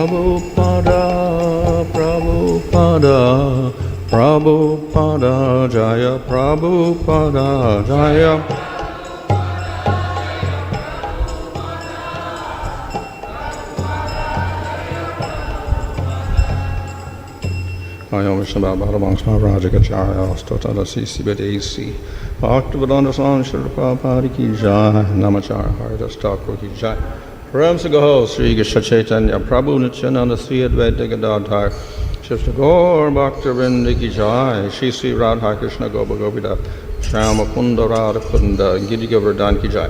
Prabhupada, Prabhupada, Prabhupada, Jaya, Prabhupada, Jaya. Ayam Vishnu Bhagavatam Maharaj Kacharya Stotala Sisi Bedesi Bhaktivedanta Swami Srila Prabhupada Ki Jai Namachara Haridas Thakur Ki Jai Ram Sagaho Sri Gesha Chaitanya Prabhu Nityananda Sri Advaita Gadadhar Shri Gaur Bhaktivinoda Ki Jai Shri Sri Radha Krishna Gopa Gopida Shama Kunda Radha Kunda Giri Govardhan Ki Jai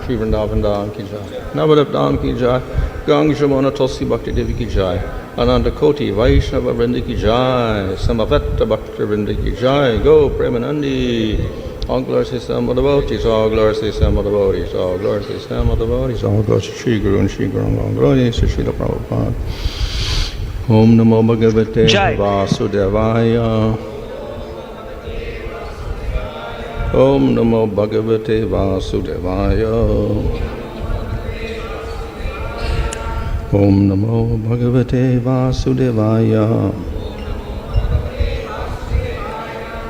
Shri Vrindavan Dham Ki Jai Navadip Dham Ki Jai Gang Jamuna Tulsi Bhakti Devi Ki Jai Ananda Koti Vaishnava Vrinda Ki Jai Samavetta Bhakti Vrinda Ki Jai Go Premanandi All glories to Sam of the devotees, all glories to Sam of the devotees, all glories to Sam of the devotees, all glories to Shri Guru and Shri Guru, all glories to Srila Prabhupada. Om Namo Bhagavate Vasudevaya. Om Namo Bhagavate Vasudevaya. Om Namo Bhagavate Vasudevaya.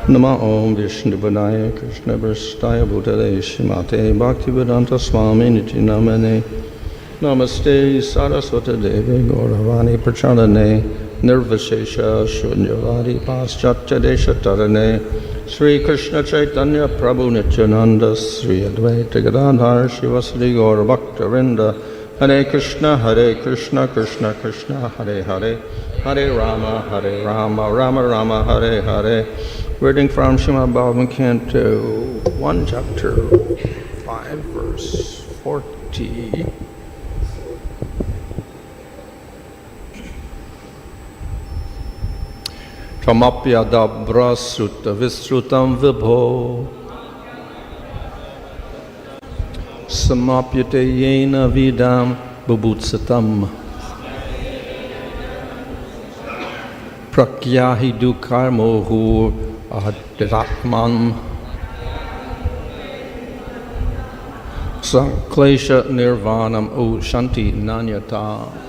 Nama Om Vishnu Padaya Krishna Prasthaya Bhutale Shrimate Bhaktivedanta Swami Nityanamane Namaste Saraswata Devi Gauravani Prachadane Nirvashesha Shunyavadi Paschatya Desha Tarane Sri Krishna Chaitanya Prabhu Nityananda Sri Advaita Gadadhar Shivasri Gaur Bhaktarinda Hare Krishna Krishna Krishna Hare Hare Hare Rama Rama Rama Hare Hare. Reading from Srimad Bhagavatam Canto 1, Chapter 5, Verse 40. Tamapya dabra sutta visrutam vibho samapyate yena vidam bubutsatam prakyahi dukarmohu Adratman Sanklesha Nirvanam O Shanti Nanyata.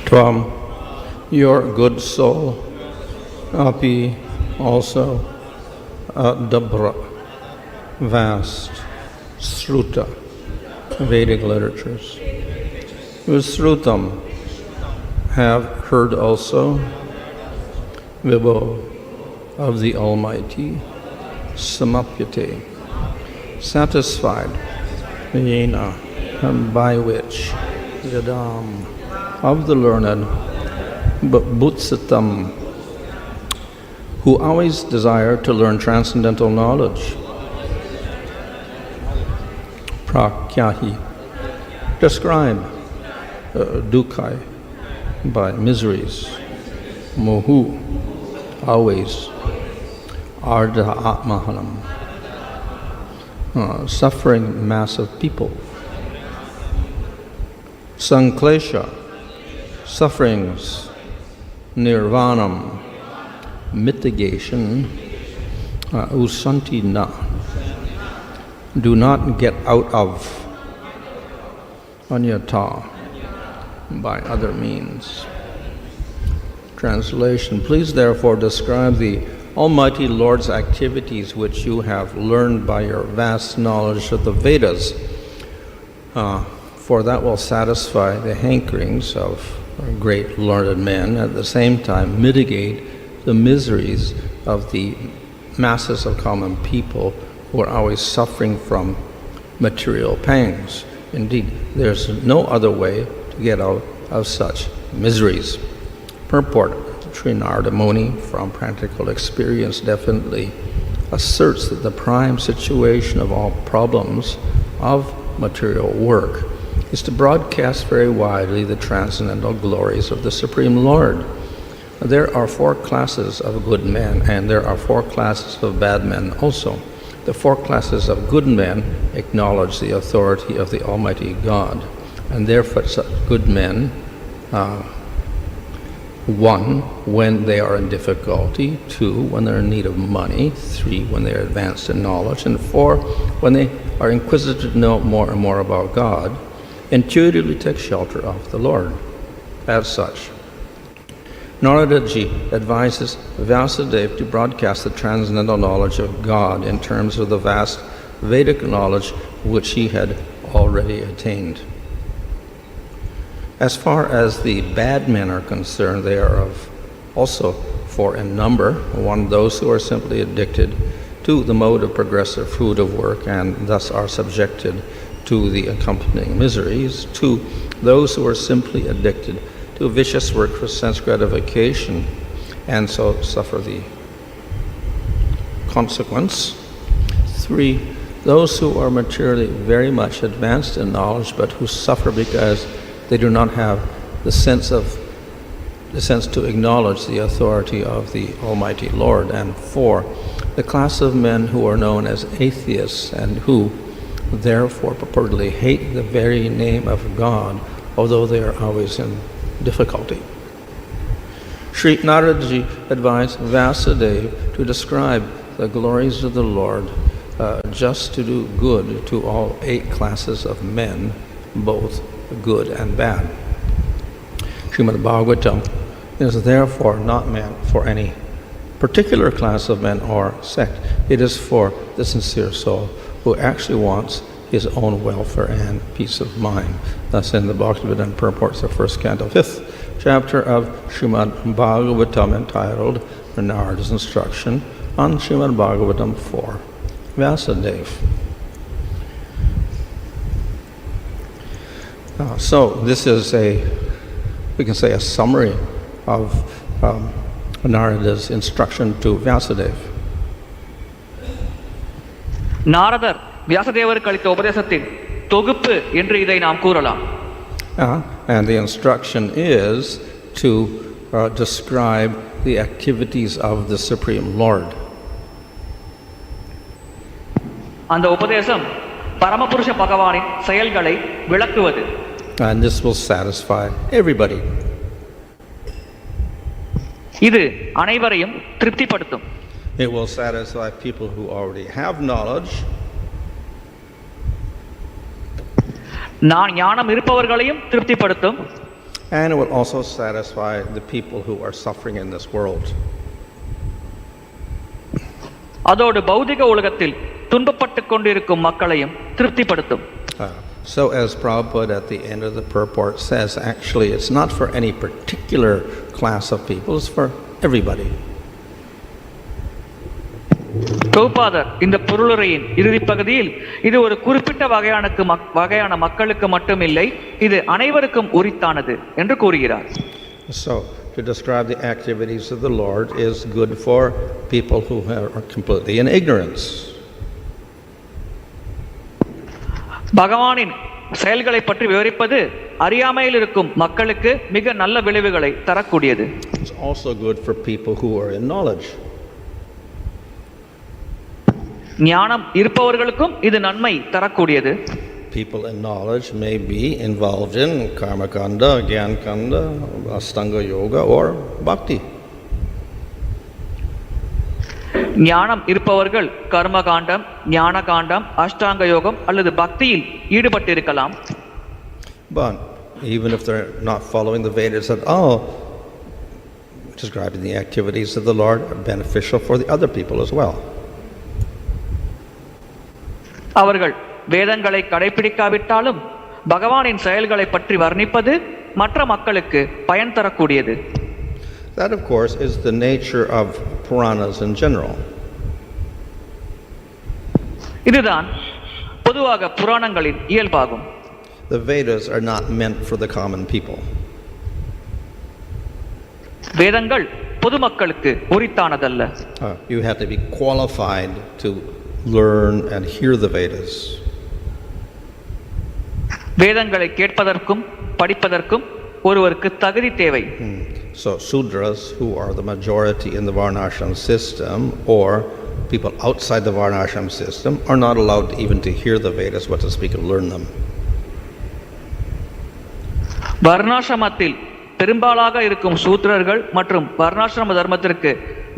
Tvam, your good soul, api also dabra, vast, sruta, Vedic literatures. Visrutam, have heard also, Vibho, of the Almighty, Samapyate, satisfied, Yena, by which, Yadam, of the learned, Bhutsatam, who always desire to learn transcendental knowledge. Prakyahi, describe dukkhai, by miseries. Mohu, always. Ardha atmahanam, suffering mass of people. Sanklesha, sufferings. Nirvanam, mitigation. Usanti na, do not get out of. Anyata, by other means. Translation, please therefore describe the Almighty Lord's activities which you have learned by your vast knowledge of the Vedas, for that will satisfy the hankerings of great learned men, at the same time mitigate the miseries of the masses of common people who are always suffering from material pangs. Indeed, there's no other way to get out of such miseries. Purport, Sri Narada Muni, from practical experience, definitely asserts that the prime situation of all problems of material work is to broadcast very widely the transcendental glories of the Supreme Lord. There are 4 classes of good men, and there are 4 classes of bad men also. The 4 classes of good men acknowledge the authority of the Almighty God, and therefore good men, 1, when they are in difficulty, 2, when they're in need of money, 3, when they are advanced in knowledge, and 4, when they are inquisitive to know more and more about God, intuitively take shelter of the Lord. As such, Naradaji advises Vyasadeva to broadcast the transcendental knowledge of God in terms of the vast Vedic knowledge which he had already attained. As far as the bad men are concerned, they are also 4 in number. 1, those who are simply addicted to the mode of progressive fruit of work and thus are subjected to the accompanying miseries. 2, those who are simply addicted to vicious work for sense gratification and so suffer the consequence. 3, those who are materially very much advanced in knowledge but who suffer because they do not have the sense to acknowledge the authority of the Almighty Lord. And 4, the class of men who are known as atheists and who therefore purportedly hate the very name of God, although they are always in difficulty. Sri Naradaji advised Vyasadeva to describe the glories of the Lord, just to do good to all 8 classes of men, both good and bad. Srimad Bhagavatam is therefore not meant for any particular class of men or sect. It is for the sincere soul who actually wants his own welfare and peace of mind. Thus in the Bhaktivedanta purports of 1st canto, 5th chapter of Srimad Bhagavatam, entitled Narada's Instruction on Srimad Bhagavatam 4, Vyasadeva. So this is we can say a summary of Narada's instruction to Vyasadeva. நாரதர் வியாசதேவருக்கு அளித்த உபதேசத்தின் தொகுப்பு என்று இதை நாம் கூறலாம். And the instruction is to describe the activities of the Supreme Lord. அந்த உபதேசம் பரமபுருஷ பகவானின் செயல்களை விளக்குவது. And this will satisfy everybody. இது அனைவரையும் திருப்திப்படுத்தும். It will satisfy people who already have knowledge. நான் ஞானம் இருப்பவர்களையும் திருப்திப்படுத்தும். And it will also satisfy the people who are suffering in this world. அதோடு பௌதிக உலகத்தில் துன்பப்பட்டு கொண்டிருக்கும் மக்களையும் திருப்திப்படுத்தும். So as Prabhupada at the end of the purport says, actually it's not for any particular class of people, it's for everybody. பிரபுபாதர் இந்த பொருளுரையின் இறுதி பகுதியில் இது ஒரு குறிப்பிட்ட வகையான மக்களுக்கு மட்டுமில்லை, இது அனைவருக்கும் உரித்தானது என்று கூறுகிறார். So to describe the activities of the Lord is good for people who are completely in ignorance. பகவானின் செயல்களை பற்றி விவரிப்பது அறியாமையில் இருக்கும் மக்களுக்கு மிக நல்ல விளைவுகளை தரக்கூடியது. It's also good for people who are in knowledge. ஞானம் இருப்பவர்களுக்கும் இது நன்மை தரக்கூடியது. People in knowledge may be involved in karma kanda, gyan kanda, astanga yoga or bhakti. ஞானம் இருப்பவர்கள் கர்மகாண்டம், ஞான காண்டம், அஷ்டாங்க யோகம் அல்லது பக்தியில் ஈடுபட்டிருக்கலாம். But even if they're not following the Vedas at all, describing the activities of the Lord are beneficial for the other people as well. அவர்கள் வேதங்களை கடைபிடிக்காவிட்டாலும் பகவானின் செயல்களை பற்றி வர்ணிப்பது மற்ற மக்களுக்கு பயன் தரக்கூடியது. That of course is the nature of Puranas in general. இதுதான் பொதுவாக புராணங்களின் இயல்பாகும். The Vedas are not meant for the common people. வேதங்கள் பொதுமக்களுக்கு உரித்தானதல்ல. You have to be qualified to learn and hear the Vedas. வேதங்களை கேட்பதற்கும் படிப்பதற்கும் ஒருவருக்கு தகுதி தேவை. So Sudras, who are the majority in the Varnashram system, or people outside the Varnashram system, are not allowed even to hear the Vedas, what to speak of learn them. வர்ணாசிரமத்தில் பெரும்பாலாக இருக்கும் சூத்ரர்கள் மற்றும் வர்ணாசிரம தர்மத்திற்கு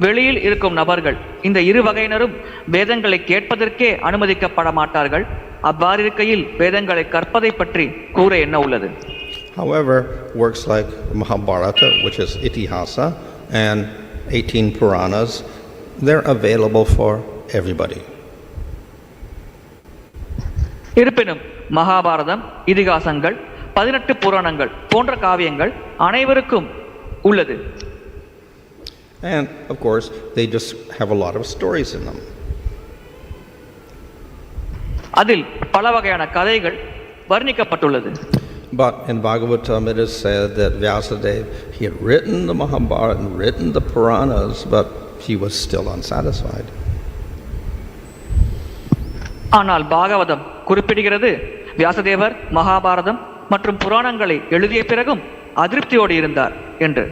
வெளியில் இருக்கும் நபர்கள், இந்த இரு வகையினரும் வேதங்களை கேட்பதற்கே அனுமதிக்கப்பட மாட்டார்கள். அவ்வாறு இருக்கையில் வேதங்களை கற்பதை பற்றி கூற என்ன உள்ளது? However, works like Mahabharata, which is Itihasa, and 18 Puranas, they're available for everybody. இருப்பினும் மகாபாரதம், இதிகாசங்கள், 18 புராணங்கள் போன்ற காவியங்கள் அனைவருக்கும் உள்ளது. And of course, they just have a lot of stories in them. அதில் பல வகையான கதைகள் வர்ணிக்கப்பட்டுள்ளது. But in Bhagavatam it is said that Vyasadeva, he had written the Mahabharata and written the Puranas, but he was still unsatisfied. ஆனால் பாகவதம் குறிப்பிடுகிறது, வியாசதேவர் மகாபாரதம் மற்றும் புராணங்களை எழுதிய பிறகும் அதிருப்தியோடு இருந்தார் என்று.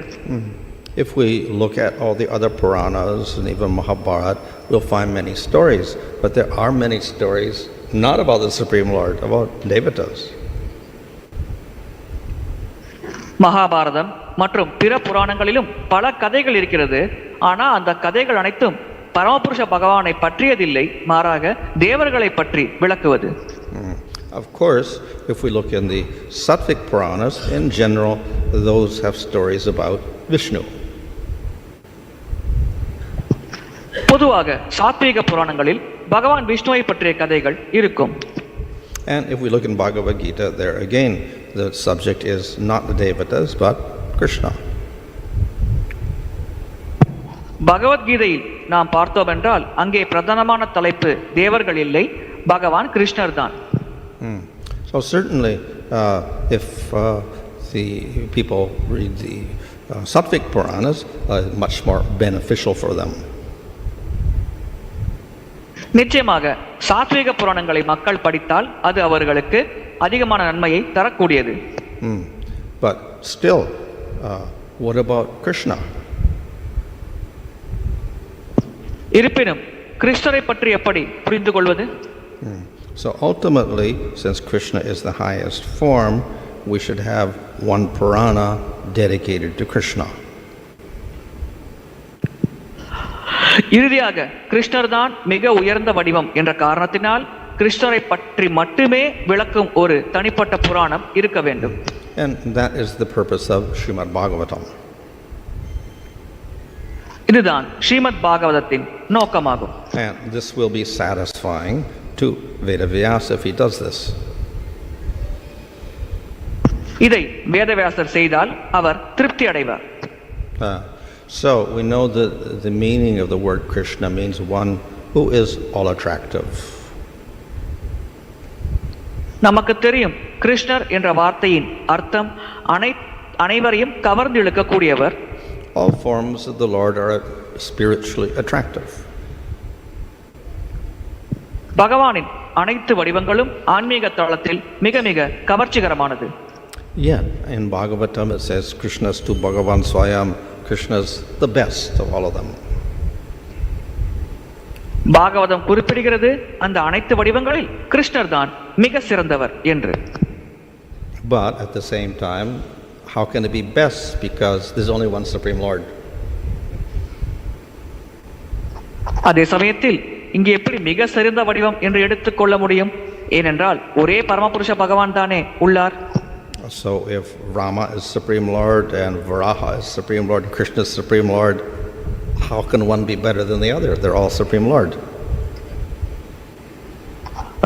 If we look at all the other Puranas and even Mahabharata, we'll find many stories, but there are many stories not about the Supreme Lord, about devatas. Mahabharatam மற்றும் பிற புராணங்களிலும் பல கதைகள் இருக்கிறது. ஆனால் அந்த கதைகள் அனைத்தும் பரமபுருஷ பகவானை பற்றியதில்லை, மாறாக தேவர்களை பற்றி விளக்குவது. Of course, if we look in the Sattvic Puranas, in general, those have stories about Vishnu. பொதுவாக சாத்வீக புராணங்களில் பகவான் விஷ்ணுவை பற்றிய கதைகள் இருக்கும். And if we look in Bhagavad Gita, there again, the subject is not the devatas, but Krishna. பகவத்கீதையில் நாம் பார்த்தோம் என்றால் அங்கே பிரதானமான தலைப்பு தேவர்கள் இல்லை, பகவான் கிருஷ்ணர் தான். So certainly, if the people read the Sattvic Puranas, much more beneficial for them. நிச்சயமாக சாத்வீக புராணங்களை மக்கள் படித்தால் அது அவர்களுக்கு அதிகமான நன்மையை தரக்கூடியது. But still, what about Krishna? இருப்பினும் கிருஷ்ணரை பற்றி எப்படி புரிந்து கொள்வது? So ultimately, since Krishna is the highest form, we should have one Purana dedicated to Krishna. இறுதியாக கிருஷ்ணர் தான் மிக உயர்ந்த வடிவம் என்ற காரணத்தினால் கிருஷ்ணரை பற்றி மட்டுமே விளக்கும் ஒரு தனிப்பட்ட புராணம் இருக்க வேண்டும். And that is the purpose of Srimad Bhagavatam. இதுதான் ஸ்ரீமத் பாகவதத்தின் நோக்கமாகும். And this will be satisfying to Vedavyasa if he does this. இதை வேதவியாசர் செய்தால் அவர் திருப்தி அடைவார். So we know that the meaning of the word Krishna means one who is all attractive. நமக்கு தெரியும் கிருஷ்ணர் என்ற வார்த்தையின் அர்த்தம் அனைவரையும் கவர்ந்து இழுக்கக்கூடியவர். All forms of the Lord are spiritually attractive. பகவானின் அனைத்து வடிவங்களும் ஆன்மீக தளத்தில் மிக மிக கவர்ச்சிகரமானது. Yet in Bhagavatam it says Krishna's to Bhagavan Swayam, Krishna's the best of all of them. Bhagavatam குறிப்பிடுகிறது அந்த அனைத்து வடிவங்களில் கிருஷ்ணர் தான் மிக சிறந்தவர் என்று. But at the same time, how can it be best because there's only one Supreme Lord? அதே சமயத்தில் இங்கே எப்படி மிக சிறந்த வடிவம் என்று எடுத்துக்கொள்ள முடியும்? ஏனென்றால் ஒரே பரமபுருஷ பகவான் தானே உள்ளார். So if Rama is Supreme Lord and Varaha is Supreme Lord and Krishna is Supreme Lord, how can one be better than the other? They're all Supreme Lord.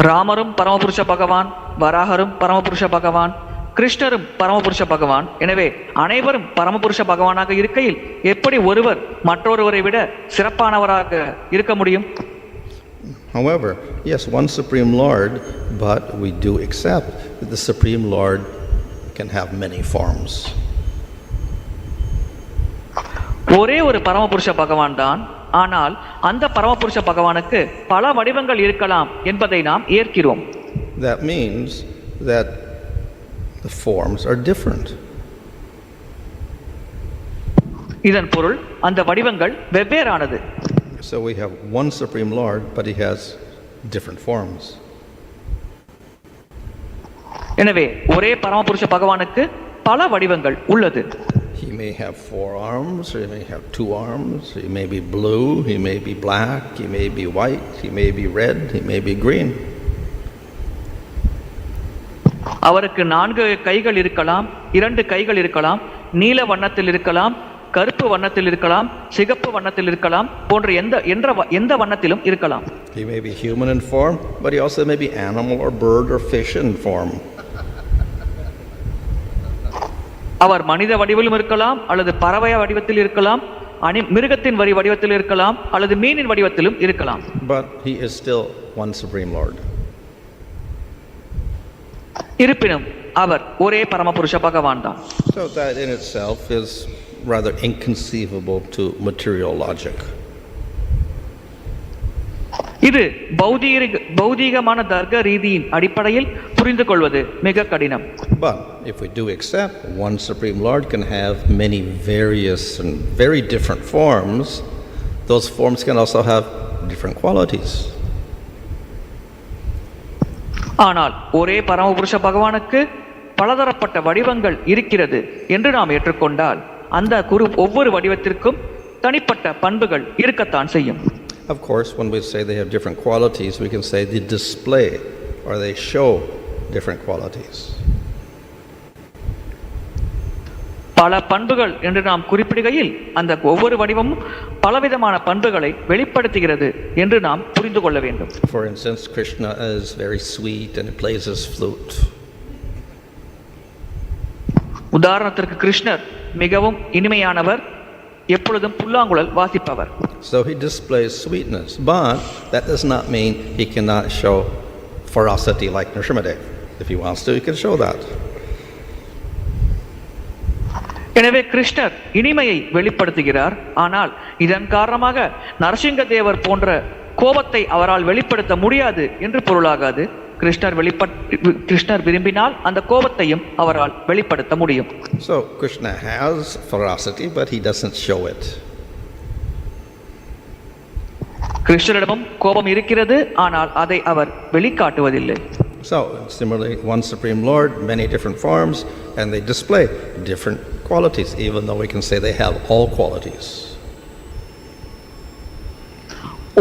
ராமரும் பரமபுருஷ பகவான், வராகரும் பரமபுருஷ பகவான், கிருஷ்ணரும் பரமபுருஷ பகவான். எனவே அனைவரும் பரமபுருஷ பகவானாக இருக்கையில் எப்படி ஒருவர் மற்றொருவரை விட சிறப்பானவராக இருக்க முடியும்? However, yes, one Supreme Lord, but we do accept that the Supreme Lord can have many forms. ஒரே ஒரு பரமபுருஷ பகவான் தான், ஆனால் அந்த பரமபுருஷ பகவானுக்கு பல வடிவங்கள் இருக்கலாம் என்பதை நாம் ஏற்கிறோம். That means that the forms are different. இதன் பொருள் அந்த வடிவங்கள் வெவ்வேறானது. So we have one Supreme Lord, but he has different forms. எனவே ஒரே பரமபுருஷ பகவானுக்கு பல வடிவங்கள் உள்ளது. He may have 4 arms, or he may have 2 arms, he may be blue, he may be black, he may be white, he may be red, he may be green. அவருக்கு 4 கைகள் இருக்கலாம், 2 கைகள் இருக்கலாம், நீல வண்ணத்தில் இருக்கலாம், கருப்பு வண்ணத்தில் இருக்கலாம், சிகப்பு வண்ணத்தில் இருக்கலாம், போன்ற எந்த வண்ணத்திலும் இருக்கலாம். He may be human in form, but he also may be animal or bird or fish in form. அவர் மனித வடிவிலும் இருக்கலாம், அல்லது பறவை வடிவத்தில் இருக்கலாம், மிருகத்தின் வடிவத்தில் இருக்கலாம், அல்லது மீனின் வடிவத்திலும் இருக்கலாம். But he is still one Supreme Lord. இருப்பினும் அவர் ஒரே பரமபுருஷ பகவான் தான். So that in itself is rather inconceivable to material logic. இது பௌதீகமான தர்க்க ரீதியின் அடிப்படையில் புரிந்து கொள்வது மிக கடினம். But if we do accept one Supreme Lord can have many various and very different forms, those forms can also have different qualities. ஆனால் ஒரே பரமபுருஷ பகவானுக்கு பலதரப்பட்ட வடிவங்கள் இருக்கிறது என்று நாம் ஏற்றுக்கொண்டால் அந்த ஒவ்வொரு வடிவத்திற்கும் தனிப்பட்ட பண்புகள் இருக்கத்தான் செய்யும். Of course, when we say they have different qualities, we can say they display or they show different qualities. பல பண்புகள் என்று நாம் குறிப்பிடுகையில் அந்த ஒவ்வொரு வடிவமும் பலவிதமான பண்புகளை வெளிப்படுத்துகிறது என்று நாம் புரிந்து கொள்ள வேண்டும். For instance, Krishna is very sweet and he plays his flute. உதாரணத்திற்கு கிருஷ்ணர் மிகவும் இனிமையானவர், எப்பொழுதும் புல்லாங்குழல் வாசிப்பவர். So he displays sweetness, but that does not mean he cannot show ferocity like Srimad. If he wants to, he can show that. எனவே கிருஷ்ணர் இனிமையை வெளிப்படுத்துகிறார், ஆனால் இதன் காரணமாக நரசிங்க தேவர் போன்ற கோபத்தை அவரால் வெளிப்படுத்த முடியாது என்று பொருளாகாது. கிருஷ்ணர் விரும்பினால் அந்த கோபத்தையும் அவரால் வெளிப்படுத்த முடியும். So Krishna has ferocity, but he doesn't show it. கிருஷ்ணரிடமும் கோபம் இருக்கிறது, ஆனால் அதை அவர் வெளிக்காட்டுவதில்லை. So similarly, one Supreme Lord, many different forms, and they display different qualities, even though we can say they have all qualities.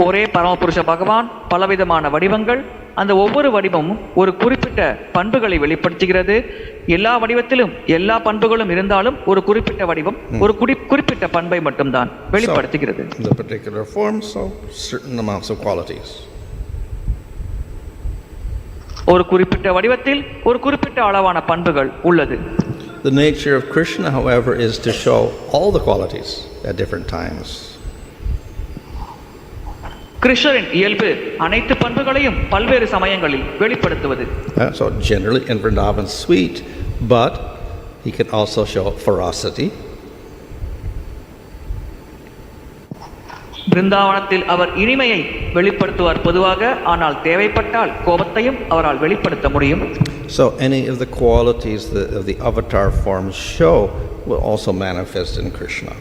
ஒரே பரமபுருஷ பகவான், பலவிதமான வடிவங்கள், அந்த ஒவ்வொரு வடிவமும் ஒரு குறிப்பிட்ட குறிப்பிட்ட பண்புகளை வெளிப்படுத்துகிறது. எல்லா வடிவத்திலும் எல்லா பண்புகளும் இருந்தாலும் ஒரு குறிப்பிட்ட வடிவம் ஒரு குறிப்பிட்ட பண்பை மட்டும்தான் வெளிப்படுத்துகிறது. The particular form, so certain amounts of qualities. ஒரு குறிப்பிட்ட வடிவத்தில் ஒரு குறிப்பிட்ட அளவான பண்புகள் உள்ளது. The nature of Krishna, however, is to show all the qualities at different times. கிருஷ்ணரின் இயல்பு அனைத்து பண்புகளையும் பல்வேறு சமயங்களில் வெளிப்படுத்துவது. So generally in Vrindavan sweet, but he can also show ferocity. பிருந்தாவனத்தில் அவர் இனிமையை வெளிப்படுத்துவார் பொதுவாக, ஆனால் தேவைப்பட்டால் கோபத்தையும் அவரால் வெளிப்படுத்த முடியும். So any of the qualities that of the avatar forms show will also manifest in Krishna.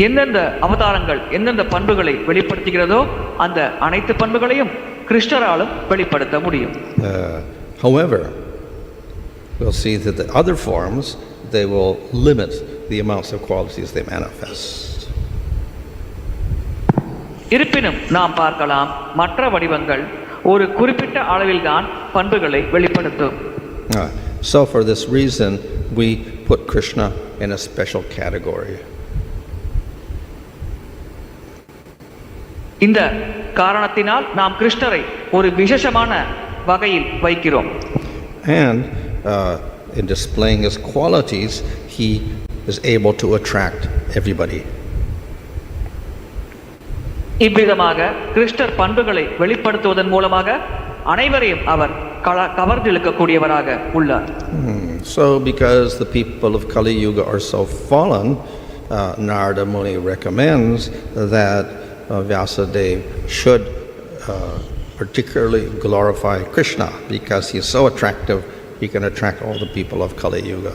எந்தெந்த அவதாரங்கள் எந்தெந்த பண்புகளை வெளிப்படுத்துகிறதோ அந்த அனைத்து பண்புகளையும் கிருஷ்ணராலும் வெளிப்படுத்த முடியும். However, we'll see that the other forms, they will limit the amounts of qualities they manifest. இருப்பினும் நாம் பார்க்கலாம் மற்ற வடிவங்கள் ஒரு குறிப்பிட்ட அளவில்தான் பண்புகளை வெளிப்படுத்தும். So for this reason we put Krishna in a special category. இந்த காரணத்தினால் நாம் கிருஷ்ணரை ஒரு விசேஷமான வகையில் வைக்கிறோம். And in displaying his qualities, he is able to attract everybody. இவ்விதமாக கிருஷ்ணர் பண்புகளை வெளிப்படுத்துவதன் மூலமாக அனைவரையும் அவர் கவர்ந்திழுக்கக்கூடியவராக உள்ளார். So because the people of Kali Yuga are so fallen, Narada Muni recommends that Vyasadeva should particularly glorify Krishna because he is so attractive, he can attract all the people of Kali Yuga.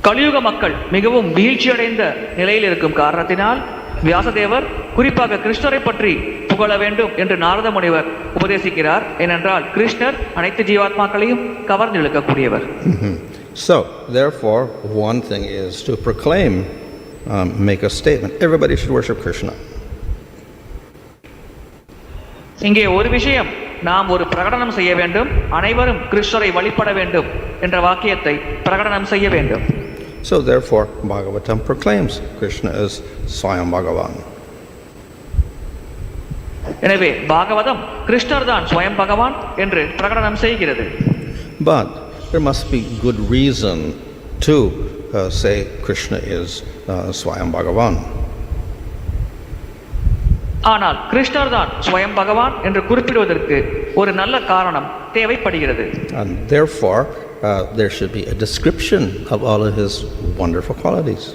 கலியுக மக்கள் மிகவும் வீழ்ச்சியடைந்த நிலையில் இருக்கும் காரணத்தினால் வியாசதேவர் குறிப்பாக கிருஷ்ணரை பற்றி புகழ வேண்டும் என்று நாரத முனிவர் உபதேசிக்கிறார். ஏனென்றால் கிருஷ்ணர் அனைத்து ஜீவாத்மாக்களையும் கவர்ந்து இழுக்கக்கூடியவர். So therefore one thing is to proclaim, make a statement, everybody should worship Krishna. இங்கே ஒரு விஷயம், நாம் ஒரு பிரகடனம் செய்ய வேண்டும், அனைவரும் கிருஷ்ணரை வழிபட வேண்டும் என்ற வாக்கியத்தை பிரகடனம் செய்ய வேண்டும். So therefore Bhagavatam proclaims Krishna is Swayam Bhagavan. எனவே பாகவதம் கிருஷ்ணர் தான் ஸ்வயம் பகவான் என்று பிரகடனம் செய்கிறது. But there must be good reason to say Krishna is Swayam Bhagavan. ஆனால் கிருஷ்ணர் தான் ஸ்வயம் பகவான் என்று குறிப்பிடுவதற்கு ஒரு நல்ல காரணம் தேவைப்படுகிறது. And therefore there should be a description of all of his wonderful qualities.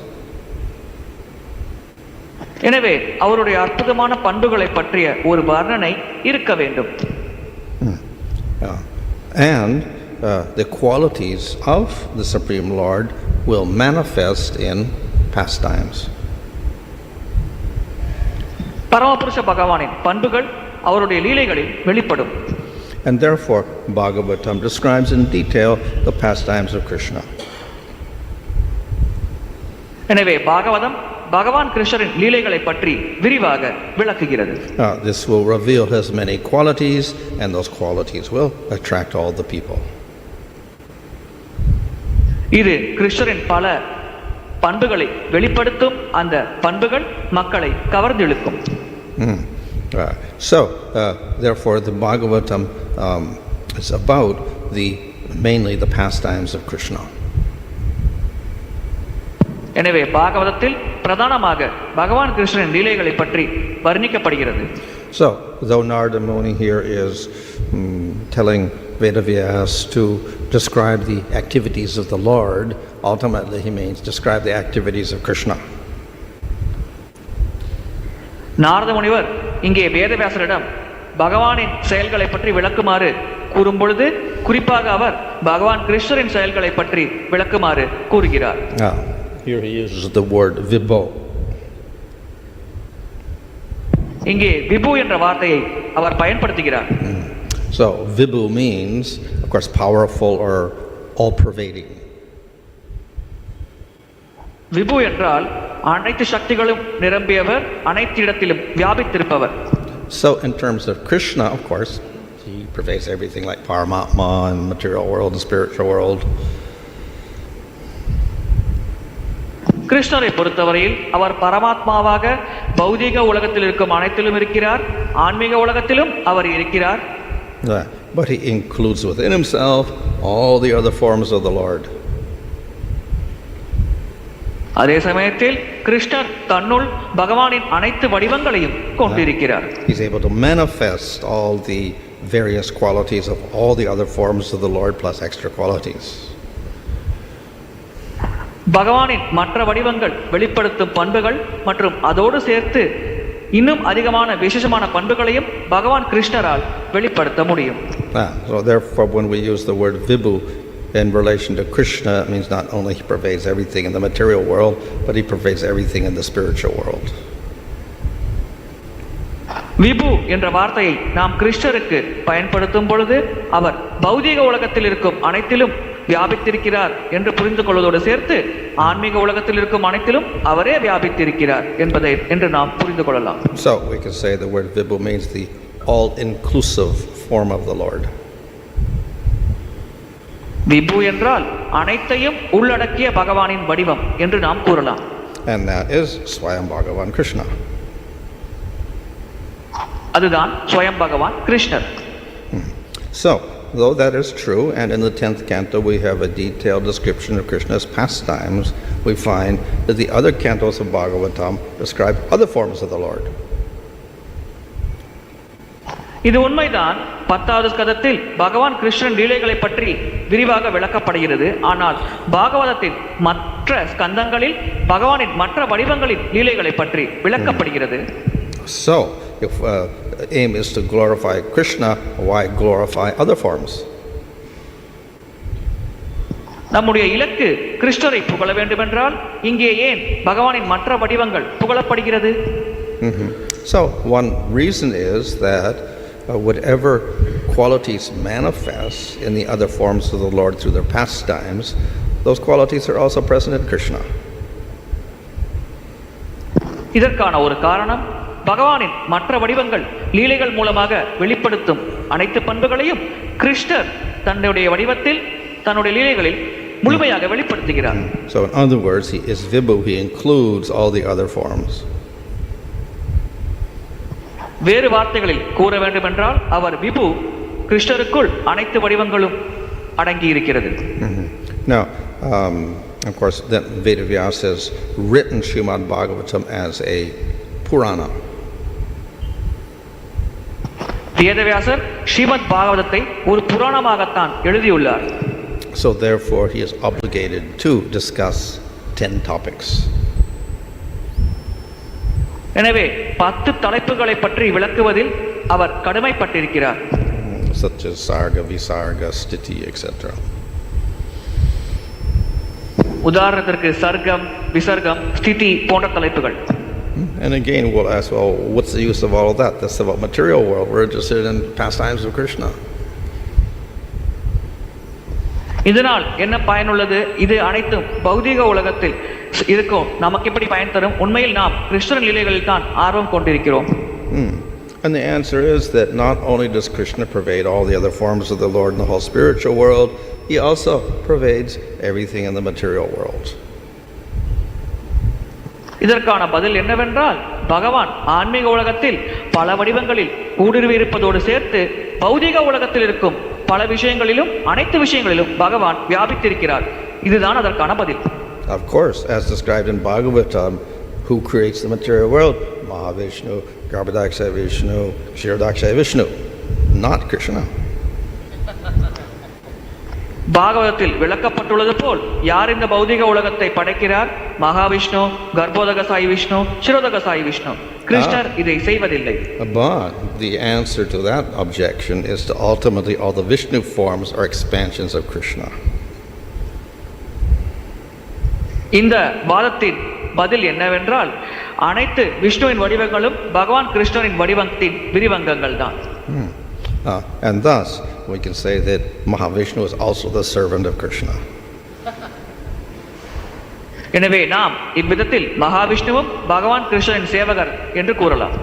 எனவே அவருடைய அற்புதமான பண்புகளை பற்றிய ஒரு வர்ணனை இருக்க வேண்டும். And the qualities of the Supreme Lord will manifest in pastimes. பரமபுருஷ பகவானின் பண்புகள் அவருடைய லீலைகளில் வெளிப்படும். And therefore Bhagavatam describes in detail the pastimes of Krishna. எனவே பாகவதம் பகவான் கிருஷ்ணரின் லீலைகளை பற்றி விரிவாக விளக்குகிறது. This will reveal his many qualities and those qualities will attract all the people. இது கிருஷ்ணரின் பல பண்புகளை வெளிப்படுத்தும், அந்த பண்புகள் மக்களை கவர்ந்திழுக்கும். So therefore the Bhagavatam is about mainly the pastimes of Krishna. எனவே பாகவதத்தில் பிரதானமாக பகவான் கிருஷ்ணரின் லீலைகளை பற்றி வர்ணிக்கப்படுகிறது. So though Narada Muni here is telling Vedavyas to describe the activities of the Lord, ultimately he means describe the activities of Krishna. Narada முனிவர் இங்கே வேதவியாசரிடம் பகவானின் செயல்களை பற்றி விளக்குமாறு கூறும் பொழுது குறிப்பாக அவர் பகவான் கிருஷ்ணரின் செயல்களை பற்றி விளக்குமாறு கூறுகிறார். Here he uses the word vibho. இங்கே விபு என்ற வார்த்தையை அவர் பயன்படுத்துகிறார். So vibhu means of course powerful or all pervading. விபு என்றால் அனைத்து சக்திகளும் நிரம்பியவர், அனைத்து இடத்திலும் வியாபித்திருப்பவர். So in terms of Krishna, of course, he pervades everything like Paramatma and material world and spiritual world. கிருஷ்ணரை பொறுத்தவரையில் அவர் பரமாத்மாவாக பௌதீக உலகத்தில் இருக்கும் அனைத்திலும் இருக்கிறார், ஆன்மீக உலகத்திலும் அவர் இருக்கிறார். But he includes within himself all the other forms of the Lord. அதே சமயத்தில் கிருஷ்ணர் தன்னுள் பகவானின் அனைத்து வடிவங்களையும் கொண்டிருக்கிறார். He's able to manifest all the various qualities of all the other forms of the Lord plus extra qualities. பகவானின் மற்ற வடிவங்கள் வெளிப்படுத்தும் பண்புகள் மற்றும் அதோடு சேர்த்து இன்னும் அதிகமான விசேஷமான பண்புகளையும் பகவான் கிருஷ்ணரால் வெளிப்படுத்த முடியும். So therefore when we use the word Vibhu in relation to Krishna, it means not only he pervades everything in the material world, but he pervades everything in the spiritual world. விபு என்ற வார்த்தையை நாம் கிருஷ்ணருக்கு பயன்படுத்தும் பொழுது அவர் பௌதீக உலகத்தில் இருக்கும் அனைத்திலும் வியாபித்திருக்கிறார் என்று புரிந்து கொள்வதோடு சேர்த்து ஆன்மீக உலகத்தில் இருக்கும் அனைத்திலும் அவரே வியாபித்திருக்கிறார் என்பதை என்று நாம் புரிந்து கொள்ளலாம். So we can say the word Vibhu means the all-inclusive form of the Lord. விபு என்றால் அனைத்தையும் உள்ளடக்கிய பகவானின் வடிவம் என்று நாம் கூறலாம். And that is Swayam Bhagavan Krishna. அதுதான் ஸ்வயம் பகவான் கிருஷ்ணர். So, though that is true, and in the 10th canto we have a detailed description of Krishna's pastimes, we find that the other cantos of Bhagavatam describe other forms of the Lord. இது உண்மைதான். 10வது ஸ்கந்தத்தில் பகவான் கிருஷ்ணன் லீலைகளை பற்றி விரிவாக விளக்கப்படுகிறது. ஆனால் பாகவதத்தின் மற்ற ஸ்கந்தங்களில் பகவானின் மற்ற வடிவங்களின் லீலைகளை பற்றி விளக்கப்படுகிறது. So, if aim is to glorify Krishna, why glorify other forms? நம்முடைய இலக்கு கிருஷ்ணரை புகழ வேண்டுமென்றால் இங்கே ஏன் பகவானின் மற்ற வடிவங்கள் புகழப்படுகிறது? So, one reason is that whatever qualities manifest in the other forms of the Lord through their pastimes, those qualities are also present in Krishna. இதற்கான ஒரு காரணம் பகவானின் மற்ற வடிவங்கள் லீலைகள் மூலமாக வெளிப்படுத்தும் அனைத்து பண்புகளையும் கிருஷ்ணர் தன்னுடைய வடிவத்தில் தன்னுடைய லீலைகளில் முழுமையாக வெளிப்படுத்துகிறார். So in other words, he is Vibhu, he includes all the other forms. வேறு வார்த்தைகளில் கூற வேண்டுமென்றால் அவர் விபு, கிருஷ்ணருக்குள் அனைத்து வடிவங்களும் அடங்கி இருக்கிறது. Now, of course, then Vedavyasa has written Srimad Bhagavatam as a Purana. வேதவியாசர் ஸ்ரீமத் பாகவதத்தை ஒரு புராணமாகத்தான் எழுதியுள்ளார். So therefore he is obligated to discuss 10 topics. எனவே 10 தலைப்புகளை பற்றி விளக்குவதில் அவர் கடமைப்பட்டிருக்கிறார். Such as Sarga, Visarga, Sthiti, etc. உதாரணத்திற்கு சர்க்கம், விசர்க்கம், ஸ்திதி போன்ற தலைப்புகள். And again we'll ask, well, what's the use of all of that? That's about material world. We're interested in pastimes of Krishna. இதனால் என்ன பயனுள்ளது? இது அனைத்தும் பௌதீக உலகத்தில் இருக்கும். நமக்கு எப்படி பயன் தரும்? உண்மையில் நாம் கிருஷ்ணன் லீலைகளில் தான் ஆர்வம் கொண்டிருக்கிறோம். And the answer is that not only does Krishna pervade all the other forms of the Lord in the whole spiritual world, he also pervades everything in the material world. இதற்கான பதில் என்னவென்றால் பகவான் ஆன்மீக உலகத்தில் பல வடிவங்களில் ஊடுருவி இருப்பதோடு சேர்த்து பௌதீக உலகத்தில் இருக்கும் பல விஷயங்களிலும் அனைத்து விஷயங்களிலும் பகவான் வியாபித்திருக்கிறார். இதுதான் அதற்கான பதில். Of course, as described in Bhagavatam, who creates the material world? Mahavishnu, Garbhodaksha Vishnu, Kshirodaksha Vishnu, not Krishna. பாகவதத்தில் விளக்கப்பட்டுள்ளது போல் யார் இந்த பௌதிக உலகத்தை படைக்கிறார்? மகாவிஷ்ணு, கர்ப்போதகசாயி விஷ்ணு, க்ஷீரோதகசாயி விஷ்ணு. கிருஷ்ணர் இதை செய்வதில்லை. But the answer to that objection is that ultimately all the Vishnu forms are expansions of Krishna. இந்த வாதத்தின் பதில் என்னவென்றால் அனைத்து விஷ்ணுவின் வடிவங்களும் பகவான் கிருஷ்ணரின் வடிவத்தின் விரிவங்கங்கள் தான். And thus we can say that Mahavishnu is also the servant of Krishna. எனவே நாம் இவ்விதத்தில் மகாவிஷ்ணுவும் பகவான் கிருஷ்ணரின் சேவகர் என்று கூறலாம்.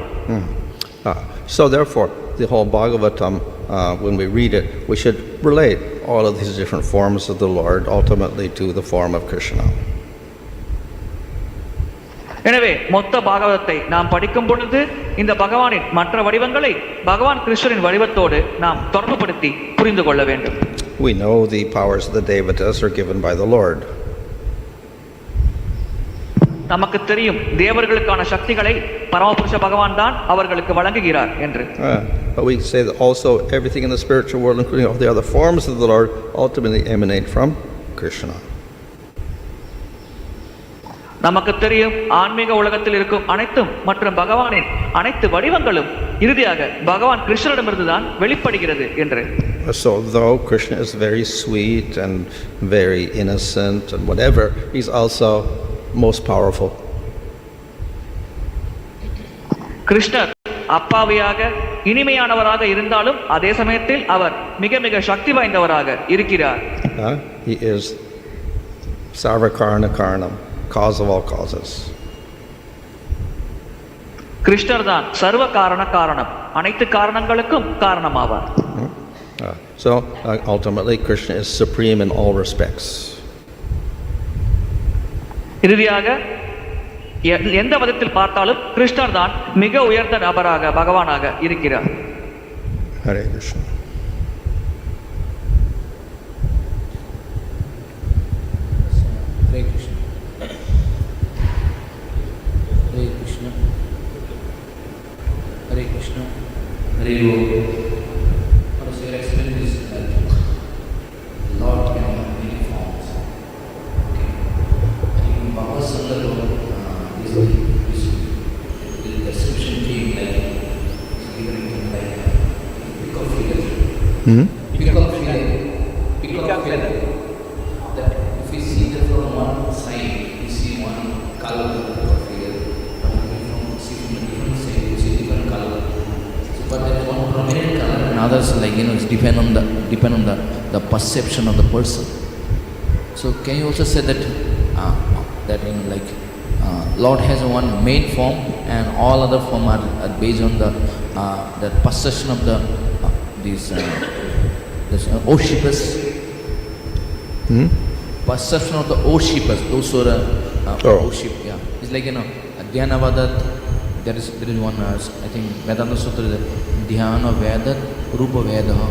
So therefore, the whole Bhagavatam, when we read it, we should relate all of these different forms of the Lord ultimately to the form of Krishna. எனவே மொத்த பாகவதத்தை நாம் படிக்கும் பொழுது இந்த பகவானின் மற்ற வடிவங்களை பகவான் கிருஷ்ணரின் வடிவத்தோடு நாம் தொடர்புபடுத்தி புரிந்து கொள்ள வேண்டும். We know the powers of the devatas are given by the Lord. நமக்கு தெரியும் தேவர்களுக்கான சக்திகளை பரமபுருஷ பகவான் தான் அவர்களுக்கு வழங்குகிறார் என்று. But we say that also everything in the spiritual world, including all the other forms of the Lord, ultimately emanate from Krishna. நமக்கு தெரியும் ஆன்மீக உலகத்தில் இருக்கும் அனைத்தும் மற்றும் பகவானின் அனைத்து வடிவங்களும் இறுதியாக பகவான் கிருஷ்ணரிடமிருந்து தான் வெளிப்படுகிறது என்று. So though Krishna is very sweet and very innocent and whatever, he's also most powerful. கிருஷ்ணர் அப்பாவியாக இனிமையானவராக இருந்தாலும் அதே சமயத்தில் அவர் மிக மிக சக்தி வாய்ந்தவராக இருக்கிறார். He is sarvakarna karanam, cause of all causes. கிருஷ்ணர் தான் சர்வ காரண காரணம், அனைத்து காரணங்களுக்கும் காரணமாவார். So ultimately Krishna is supreme in all respects. இறுதியாக எந்த விதத்தில் பார்த்தாலும் கிருஷ்ணர் தான் மிக உயர்ந்த நபராக பகவானாக இருக்கிறார். Hare Krishna. Hare Krishna. Hare Krishna. Hare Krishna. Hare Krishna. So you explain this that Lord can have many forms. Okay. In Bhagavad Gita, this description came like given like peacock feather. Peacock feather. That if we see that from one side, we see one color of the feather, but if we see from a different side, we see different color. So, but there is one prominent color, and others it's depend on the perception of the person. So can you also say that Lord has one main form, and all other form are based on the perception of the worshippers. Perception of the worshippers, those who are worship. Yeah, it's like Dhyana Vadat. There is one I think Vedanta Sutra. Dhyana Vedat Rupa Vedaha